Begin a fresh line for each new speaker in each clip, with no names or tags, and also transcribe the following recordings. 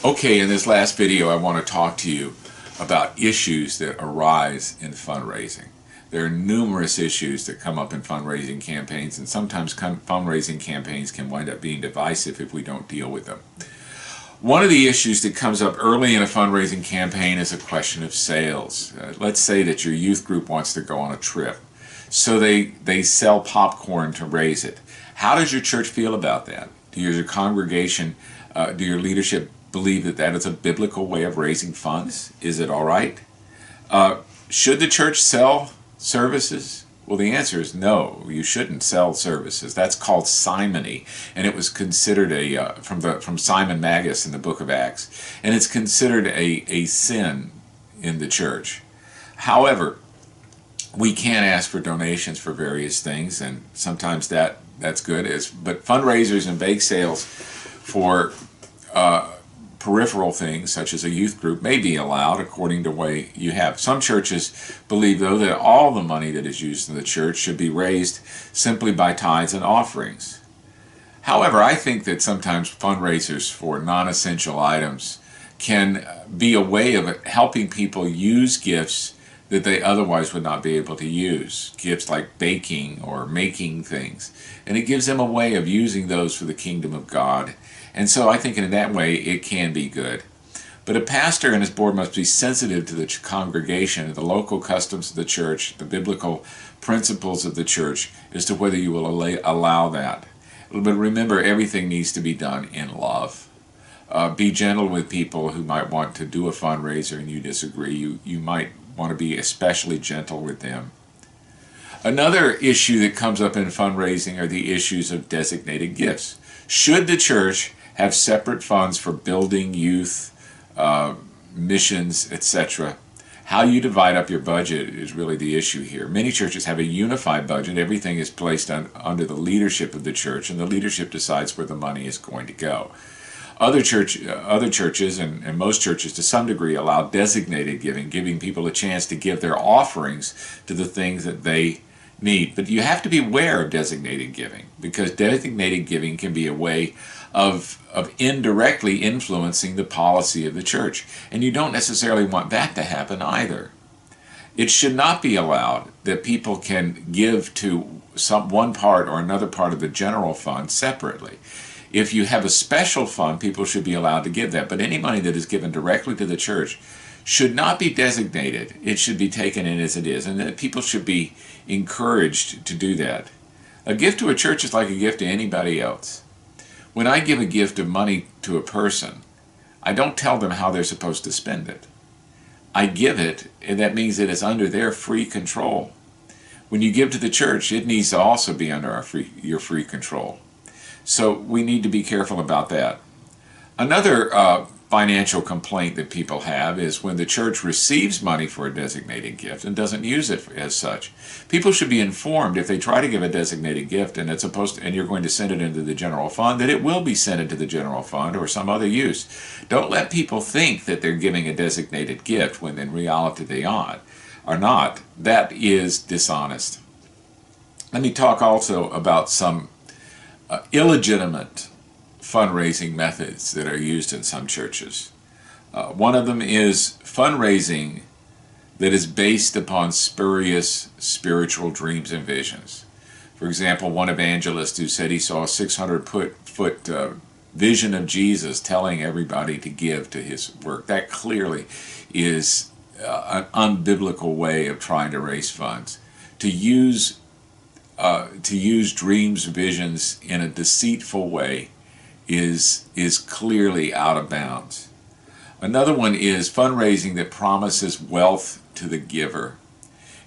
Okay, in this last video I want to talk to you about issues that arise in fundraising. There are numerous issues that come up in fundraising campaigns, and sometimes fundraising campaigns can wind up being divisive if we don't deal with them. One of the issues that comes up early in a fundraising campaign is a question of sales. Let's say that your youth group wants to go on a trip, so they sell popcorn to raise it. How does your church feel about that? Do your congregation, do your leadership believe that that is a biblical way of raising funds? Is it all right? Should the church sell services? Well, the answer is no. You shouldn't sell services. That's called simony, and it was considered from Simon Magus in the book of Acts, and it's considered a sin in the church. However, we can ask for donations for various things, and sometimes that's good. But fundraisers and bake sales for peripheral things such as a youth group may be allowed according to the way you have. Some churches believe, though, that all the money that is used in the church should be raised simply by tithes and offerings. However, I think that sometimes fundraisers for non-essential items can be a way of helping people use gifts that they otherwise would not be able to use. Gifts like baking or making things. And it gives them a way of using those for the kingdom of God. And so I think in that way it can be good. But a pastor and his board must be sensitive to the congregation, the local customs of the church, the biblical principles of the church, as to whether you will allow that. But remember, everything needs to be done in love. Be gentle with people who might want to do a fundraiser and you disagree. You might want to be especially gentle with them. Another issue that comes up in fundraising are the issues of designated gifts. Should the church have separate funds for building, youth, missions, etc.? How you divide up your budget is really the issue here. Many churches have a unified budget. Everything is placed under the leadership of the church, and the leadership decides where the money is going to go. Other churches and most churches to some degree allow designated giving, giving people a chance to give their offerings to the things that they need. But you have to be aware of designated giving, because designated giving can be a way of indirectly influencing the policy of the church. And you don't necessarily want that to happen either. It should not be allowed that people can give to one part or another part of the general fund separately. If you have a special fund, people should be allowed to give that. But any money that is given directly to the church should not be designated. It should be taken in as it is, and that people should be encouraged to do that. A gift to a church is like a gift to anybody else. When I give a gift of money to a person, I don't tell them how they're supposed to spend it. I give it, and that means that it's under their free control. When you give to the church, it needs to also be under your free control. So we need to be careful about that. Another financial complaint that people have is when the church receives money for a designated gift and doesn't use it as such. People should be informed if they try to give a designated gift and and you're going to send it into the general fund, that it will be sent into the general fund or some other use. Don't let people think that they're giving a designated gift when in reality they are not. That is dishonest. Let me talk also about some illegitimate fundraising methods that are used in some churches. One of them is fundraising that is based upon spurious spiritual dreams and visions. For example, one evangelist who said he saw a 600-foot vision of Jesus telling everybody to give to his work. That clearly is an unbiblical way of trying to raise funds. To use dreams, visions in a deceitful way is clearly out of bounds. Another one is fundraising that promises wealth to the giver.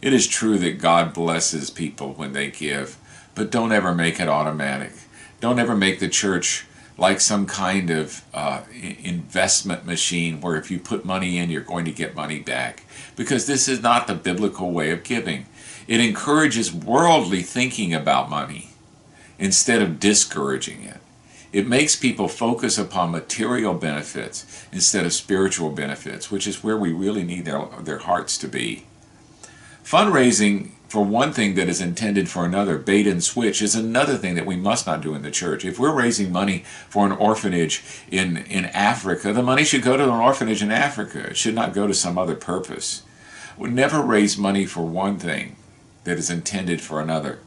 It is true that God blesses people when they give, but don't ever make it automatic. Don't ever make the church like some kind of investment machine where if you put money in, you're going to get money back. Because this is not the biblical way of giving. It encourages worldly thinking about money instead of discouraging it. It makes people focus upon material benefits instead of spiritual benefits, which is where we really need their hearts to be. Fundraising for one thing that is intended for another, bait and switch, is another thing that we must not do in the church. If we're raising money for an orphanage in Africa, the money should go to an orphanage in Africa. It should not go to some other purpose. We never raise money for one thing that is intended for another.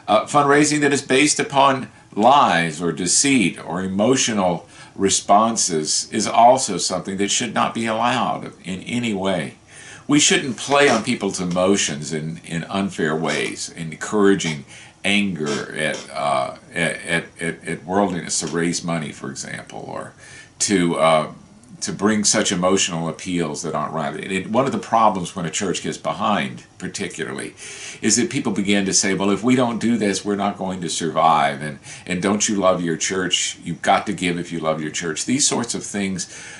Fundraising that is based upon lies or deceit or emotional responses is also something that should not be allowed in any way. We shouldn't play on people's emotions in unfair ways, encouraging anger at worldliness to raise money, for example, or to bring such emotional appeals that aren't right. One of the problems when a church gets behind, particularly, is that people begin to say, well, if we don't do this, we're not going to survive, and don't you love your church? You've got to give if you love your church. These sorts of things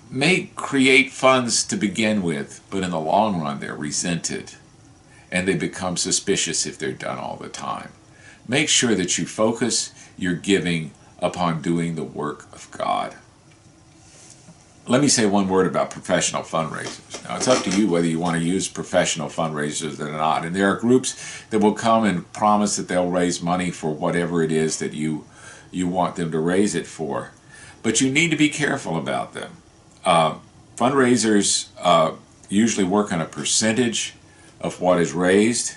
may create funds to begin with, but in the long run they're resented and they become suspicious if they're done all the time. Make sure that you focus your giving upon doing the work of God. Let me say one word about professional fundraisers. Now, it's up to you whether you want to use professional fundraisers or not. And there are groups that will come and promise that they'll raise money for whatever it is that you want them to raise it for. But you need to be careful about them. Fundraisers usually work on a percentage of what is raised.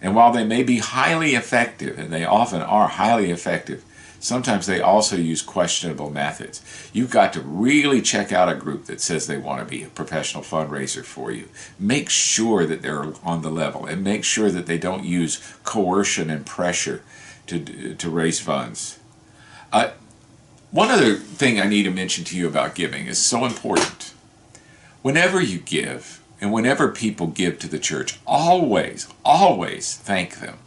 And while they may be highly effective, and they often are highly effective, sometimes they also use questionable methods. You've got to really check out a group that says they want to be a professional fundraiser for you. Make sure that they're on the level, and make sure that they don't use coercion and pressure to raise funds. One other thing I need to mention to you about giving is so important. Whenever you give, and whenever people give to the church, always, always thank them.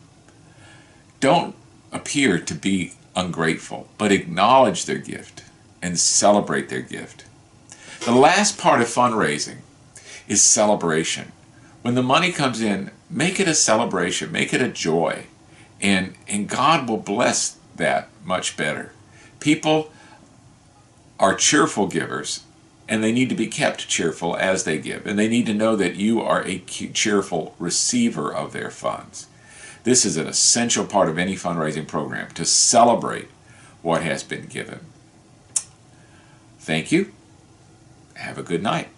Don't appear to be ungrateful, but acknowledge their gift and celebrate their gift. The last part of fundraising is celebration. When the money comes in, make it a celebration, make it a joy, and God will bless that much better. People are cheerful givers, and they need to be kept cheerful as they give, and they need to know that you are a cheerful receiver of their funds. This is an essential part of any fundraising program, to celebrate what has been given. Thank you. Have a good night.